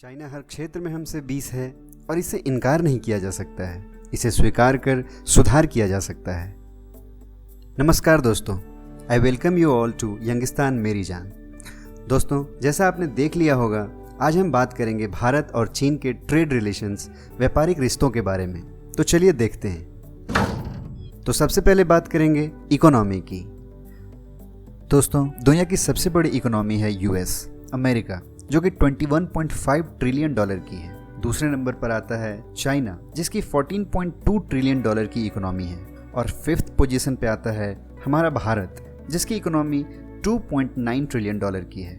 China हर क्षेत्र में हमसे 20 है और इसे इनकार नहीं किया जा सकता है। इसे स्वीकार कर सुधार किया जा सकता है। नमस्कार दोस्तों, I welcome you all to Youngistan मेरी जान। दोस्तों, जैसा आपने देख लिया होगा, आज हम बात करेंगे भारत और चीन के ट्रेड रिलेशंस, व्यापारिक रिश्तों के बारे में। तो चलिए देखते हैं। तो सबसे पहले बात करेंगे इकोनॉमी की। दोस्तों, दुनिया की सबसे बड़ी इकोनॉमी है यूएस, अमेरिका, जो कि 21.5 ट्रिलियन डॉलर की है। दूसरे नंबर पर आता है चाइना, जिसकी 14.2 ट्रिलियन डॉलर की इकोनॉमी है। और फिफ्थ पोजीशन पे आता है हमारा भारत, जिसकी इकोनॉमी 2.9 ट्रिलियन डॉलर की है।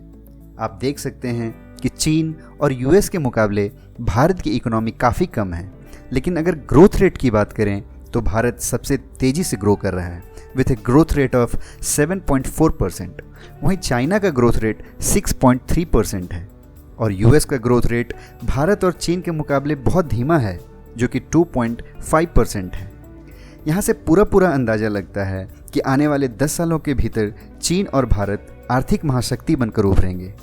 आप देख सकते हैं कि चीन और यूएस के मुकाबले भारत की इकोनॉमी काफ़ी कम है, लेकिन अगर ग्रोथ रेट की बात करें तो भारत सबसे तेज़ी से ग्रो कर रहा है with a growth rate of 7.4%। वहीं चाइना का ग्रोथ रेट 6.3% है और यूएस का ग्रोथ रेट भारत और चीन के मुकाबले बहुत धीमा है, जो कि 2.5% है। यहाँ से पूरा अंदाज़ा लगता है कि आने वाले 10 सालों के भीतर चीन और भारत आर्थिक महाशक्ति बनकर उभरेंगे।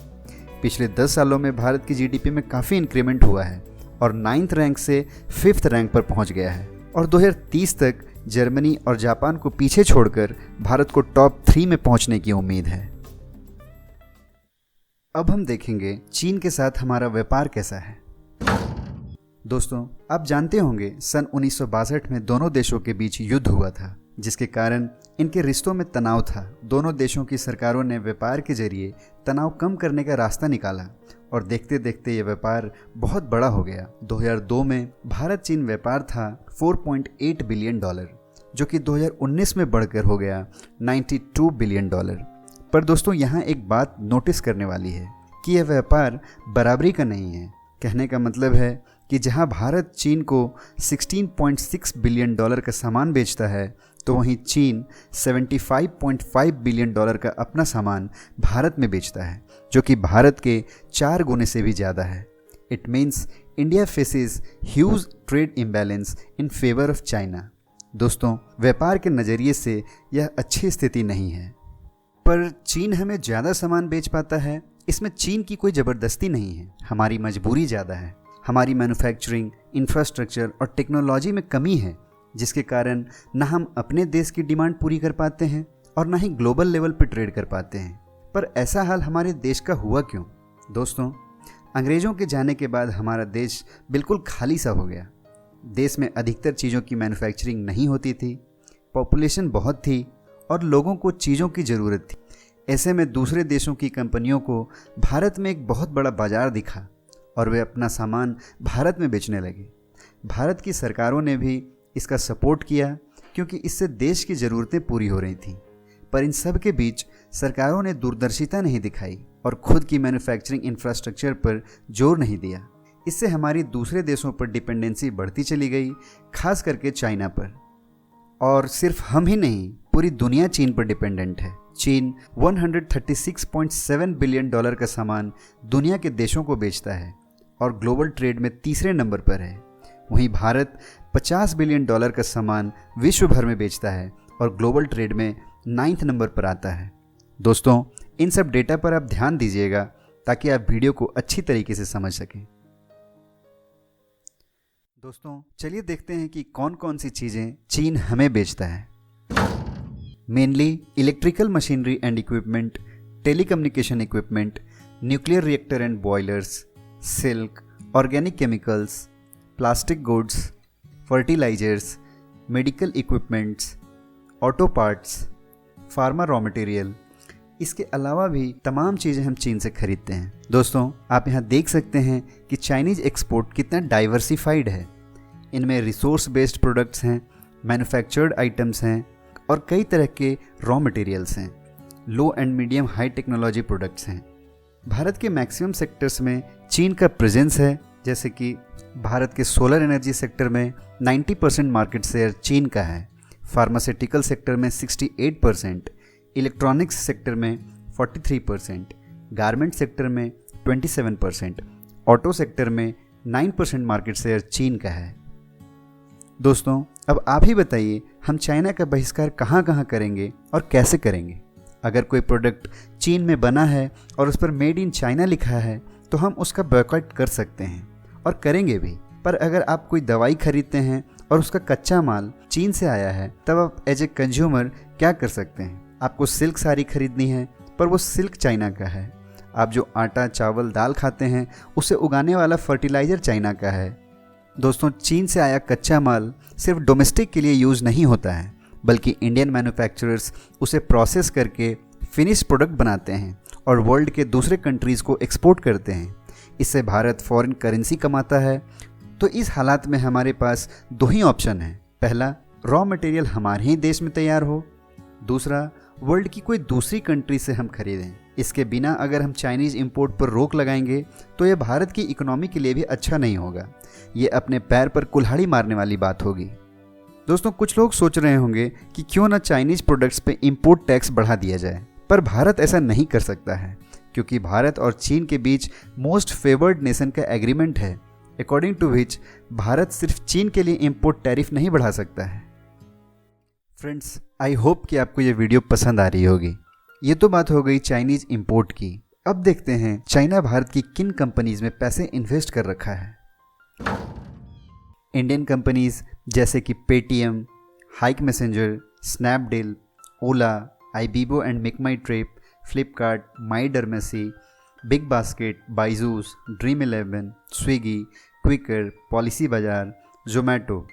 पिछले 10 सालों में भारत की जीडीपी में काफ़ी इंक्रीमेंट हुआ है और 9th रैंक से 5th रैंक पर पहुँच गया है। और 2030 तक जर्मनी और जापान को पीछे छोड़कर भारत को टॉप 3 में पहुंचने की उम्मीद है। अब हम देखेंगे चीन के साथ हमारा व्यापार कैसा है। दोस्तों, आप जानते होंगे सन 1962 में दोनों देशों के बीच युद्ध हुआ था, जिसके कारण इनके रिश्तों में तनाव था। दोनों देशों की सरकारों ने व्यापार के जरिए तनाव कम करने का रास्ता निकाला और देखते देखते ये व्यापार बहुत बड़ा हो गया। 2002 में भारत चीन व्यापार था 4.8 बिलियन डॉलर, जो कि 2019 में बढ़कर हो गया 92 बिलियन डॉलर। पर दोस्तों, यहाँ एक बात नोटिस करने वाली है कि यह व्यापार बराबरी का नहीं है। कहने का मतलब है कि जहाँ भारत चीन को 16.6 बिलियन डॉलर का सामान बेचता है, तो वहीं चीन 75.5 बिलियन डॉलर का अपना सामान भारत में बेचता है, जो कि भारत के 4 गुने से भी ज़्यादा है। It means India faces huge trade imbalance in favour of China. दोस्तों, व्यापार के नज़रिए से यह अच्छी स्थिति नहीं है। पर चीन हमें ज़्यादा सामान बेच पाता है, इसमें चीन की कोई ज़बरदस्ती नहीं है, हमारी मजबूरी ज़्यादा है। हमारी मैन्युफैक्चरिंग, इंफ्रास्ट्रक्चर और टेक्नोलॉजी में कमी है, जिसके कारण ना हम अपने देश की डिमांड पूरी कर पाते हैं और ना ही ग्लोबल लेवल पर ट्रेड कर पाते हैं। पर ऐसा हाल हमारे देश का हुआ क्यों? दोस्तों, अंग्रेज़ों के जाने के बाद हमारा देश बिल्कुल खाली सा हो गया। देश में अधिकतर चीज़ों की मैन्युफैक्चरिंग नहीं होती थी, पॉपुलेशन बहुत थी और लोगों को चीज़ों की ज़रूरत थी। ऐसे में दूसरे देशों की कंपनियों को भारत में एक बहुत बड़ा बाज़ार दिखा और वे अपना सामान भारत में बेचने लगे। भारत की सरकारों ने भी इसका सपोर्ट किया, क्योंकि इससे देश की ज़रूरतें पूरी हो रही थीं। पर इन सब के बीच सरकारों ने दूरदर्शिता नहीं दिखाई और खुद की मैन्युफैक्चरिंग इंफ्रास्ट्रक्चर पर जोर नहीं दिया। इससे हमारी दूसरे देशों पर डिपेंडेंसी बढ़ती चली गई, खास करके चाइना पर। और सिर्फ हम ही नहीं, पूरी दुनिया चीन पर डिपेंडेंट है। चीन 136.7 बिलियन डॉलर का सामान दुनिया के देशों को बेचता है और ग्लोबल ट्रेड में तीसरे नंबर पर है। वहीं भारत 50 बिलियन डॉलर का सामान विश्व भर में बेचता है और ग्लोबल ट्रेड में 9th नंबर पर आता है। दोस्तों, इन सब डेटा पर आप ध्यान दीजिएगा ताकि आप वीडियो को अच्छी तरीके से समझ सकें। दोस्तों, चलिए देखते हैं कि कौन कौन सी चीज़ें चीन हमें बेचता है। Mainly electrical machinery and equipment, telecommunication equipment, nuclear reactor and boilers, silk, organic chemicals, plastic goods, fertilisers, medical equipments, auto parts, pharma raw material. इसके अलावा भी तमाम चीज़ें हम चीन से खरीदते हैं। दोस्तों, आप यहाँ देख सकते हैं कि चाइनीज़ एक्सपोर्ट कितना डाइवर्सिफाइड है। इनमें रिसोर्स बेस्ड प्रोडक्ट्स हैं, मैन्युफैक्चर्ड आइटम्स हैं और कई तरह के रॉ मटेरियल्स हैं। Low and medium high technology products हैं। भारत के मैक्सिमम सेक्टर्स में चीन का प्रेजेंस है, जैसे कि भारत के सोलर एनर्जी सेक्टर में 90% मार्केट शेयर चीन का है, फार्मास्यूटिकल सेक्टर में 68%, इलेक्ट्रॉनिक्स सेक्टर में 43%, गारमेंट सेक्टर में 27%, ऑटो सेक्टर में 9% मार्केट शेयर चीन का है। दोस्तों, अब आप ही बताइए, हम चाइना का बहिष्कार कहाँ कहाँ करेंगे और कैसे करेंगे? अगर कोई प्रोडक्ट चीन में बना है और उस पर मेड इन चाइना लिखा है, तो हम उसका बॉयकॉट कर सकते हैं और करेंगे भी। पर अगर आप कोई दवाई खरीदते हैं और उसका कच्चा माल चीन से आया है, तब आप एज ए कंज्यूमर क्या कर सकते हैं? आपको सिल्क साड़ी खरीदनी है, पर वो सिल्क चाइना का है। आप जो आटा, चावल, दाल खाते हैं, उसे उगाने वाला फर्टिलाइज़र चाइना का है। दोस्तों, चीन से आया कच्चा माल सिर्फ डोमेस्टिक के लिए यूज़ नहीं होता है, बल्कि इंडियन मैन्युफैक्चरर्स उसे प्रोसेस करके फिनिश प्रोडक्ट बनाते हैं और वर्ल्ड के दूसरे कंट्रीज़ को एक्सपोर्ट करते हैं। इससे भारत फॉरेन करेंसी कमाता है। तो इस हालात में हमारे पास दो ही ऑप्शन हैं। पहला, रॉ मटेरियल हमारे ही देश में तैयार हो। दूसरा, वर्ल्ड की कोई दूसरी कंट्री से हम खरीदें। इसके बिना अगर हम चाइनीज़ इंपोर्ट पर रोक लगाएंगे तो ये भारत की इकोनॉमी के लिए भी अच्छा नहीं होगा। ये अपने पैर पर कुल्हाड़ी मारने वाली बात होगी। दोस्तों, कुछ लोग सोच रहे होंगे कि क्यों ना चाइनीज़ प्रोडक्ट्स पे इंपोर्ट टैक्स बढ़ा दिया जाए, पर भारत ऐसा नहीं कर सकता है, क्योंकि भारत और चीन के बीच मोस्ट फेवर्ड नेशन का एग्रीमेंट है, अकॉर्डिंग टू विच भारत सिर्फ चीन के लिए इंपोर्ट टैरिफ नहीं बढ़ा सकता है। फ्रेंड्स, आई होप कि आपको ये वीडियो पसंद आ रही होगी। ये तो बात हो गई चाइनीज़ इंपोर्ट की। अब देखते हैं चाइना भारत की किन कंपनीज में पैसे इन्वेस्ट कर रखा है। इंडियन कंपनीज जैसे कि Paytm, Hike Messenger, Snapdeal, Ola, Ibibo and make my trip, Flipkart, My Dermacy, Big Basket, Byju's, Dream11, Swiggy, Quikr, Policy Bazaar, Zomato,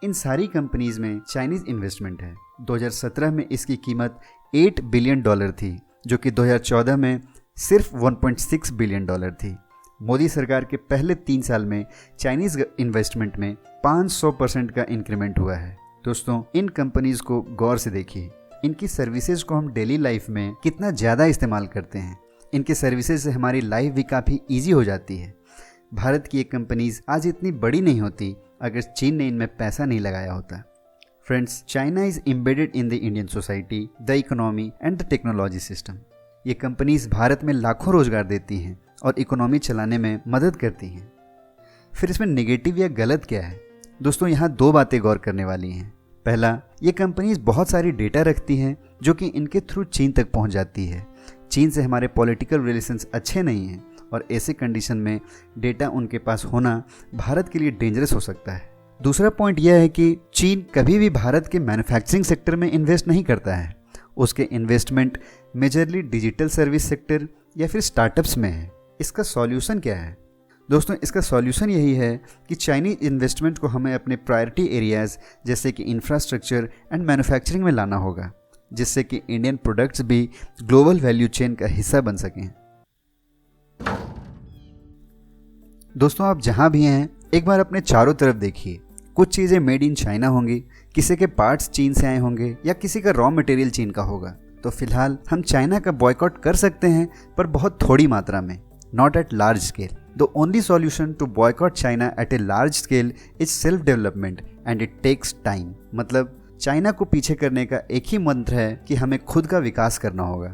इन सारी कंपनीज में चाइनीज़ इन्वेस्टमेंट है। 2017 में इसकी कीमत $8 बिलियन थी, जो कि 2014 में सिर्फ $1.6 बिलियन थी। मोदी सरकार के पहले 3 साल में चाइनीज़ इन्वेस्टमेंट में 500% का इंक्रीमेंट हुआ है। दोस्तों, इन कंपनीज को गौर से देखिए। इनकी सर्विसेज को हम डेली लाइफ में कितना ज़्यादा इस्तेमाल करते हैं। इनके सर्विसेज से हमारी लाइफ भी काफ़ी ईजी हो जाती है। भारत की ये कंपनीज आज इतनी बड़ी नहीं होती अगर चीन ने इनमें पैसा नहीं लगाया होता। Friends, China is embedded in the Indian society, the economy and the technology system. ये कंपनीज भारत में लाखों रोजगार देती हैं और इकोनॉमी चलाने में मदद करती हैं। फिर इसमें नेगेटिव या गलत क्या है? दोस्तों, यहाँ 2 बातें गौर करने वाली हैं। पहला, ये कंपनीज बहुत सारी डेटा रखती हैं जो कि इनके थ्रू चीन तक पहुँच जाती है। चीन से हमारे पॉलिटिकल रिलेशंस अच्छे नहीं हैं और ऐसे कंडीशन में डेटा उनके पास होना भारत के लिए डेंजरस हो सकता है। दूसरा पॉइंट यह है कि चीन कभी भी भारत के मैन्युफैक्चरिंग सेक्टर में इन्वेस्ट नहीं करता है। उसके investment majorly digital service sector या फिर स्टार्टअप्स में है। इसका सॉल्यूशन क्या है? दोस्तों, इसका सॉल्यूशन यही है कि चाइनीज इन्वेस्टमेंट को हमें अपने प्रायोरिटी एरियाज़ जैसे कि इंफ्रास्ट्रक्चर एंड मैन्युफैक्चरिंग में लाना होगा, जिससे कि इंडियन प्रोडक्ट्स भी ग्लोबल वैल्यू चेन का हिस्सा बन सकें। दोस्तों, आप जहां भी हैं, एक बार अपने चारों तरफ देखिए। कुछ चीज़ें मेड इन चाइना होंगी, किसी के पार्ट्स चीन से आए होंगे या किसी का रॉ मटेरियल चीन का होगा। तो फिलहाल हम चाइना का बॉयकॉट कर सकते हैं, पर बहुत थोड़ी मात्रा में, not at large scale. The only solution to boycott China at a large scale is self development and it takes time. मतलब चाइना को पीछे करने का एक ही मंत्र है कि हमें खुद का विकास करना होगा।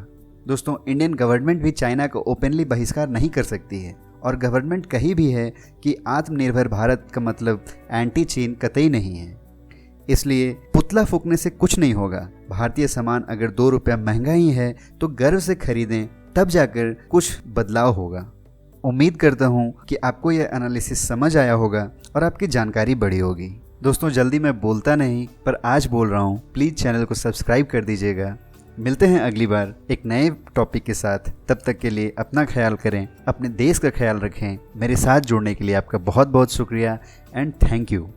दोस्तों, इंडियन गवर्नमेंट भी चाइना को ओपनली बहिष्कार नहीं कर सकती है, और गवर्नमेंट कही भी है कि आत्मनिर्भर भारत का मतलब एंटी चीन कतई नहीं है। इसलिए पुतला फूकने से कुछ नहीं होगा। भारतीय सामान अगर 2 रुपया महंगा ही है तो गर्व से खरीदें, तब जाकर कुछ बदलाव होगा। उम्मीद करता हूँ कि आपको यह एनालिसिस समझ आया होगा और आपकी जानकारी बढ़ी होगी। दोस्तों, जल्दी मैं बोलता नहीं, पर आज बोल रहा हूँ, प्लीज़ चैनल को सब्सक्राइब कर दीजिएगा। मिलते हैं अगली बार एक नए टॉपिक के साथ। तब तक के लिए अपना ख्याल करें, अपने देश का ख्याल रखें। मेरे साथ जुड़ने के लिए आपका बहुत बहुत शुक्रिया एंड थैंक यू।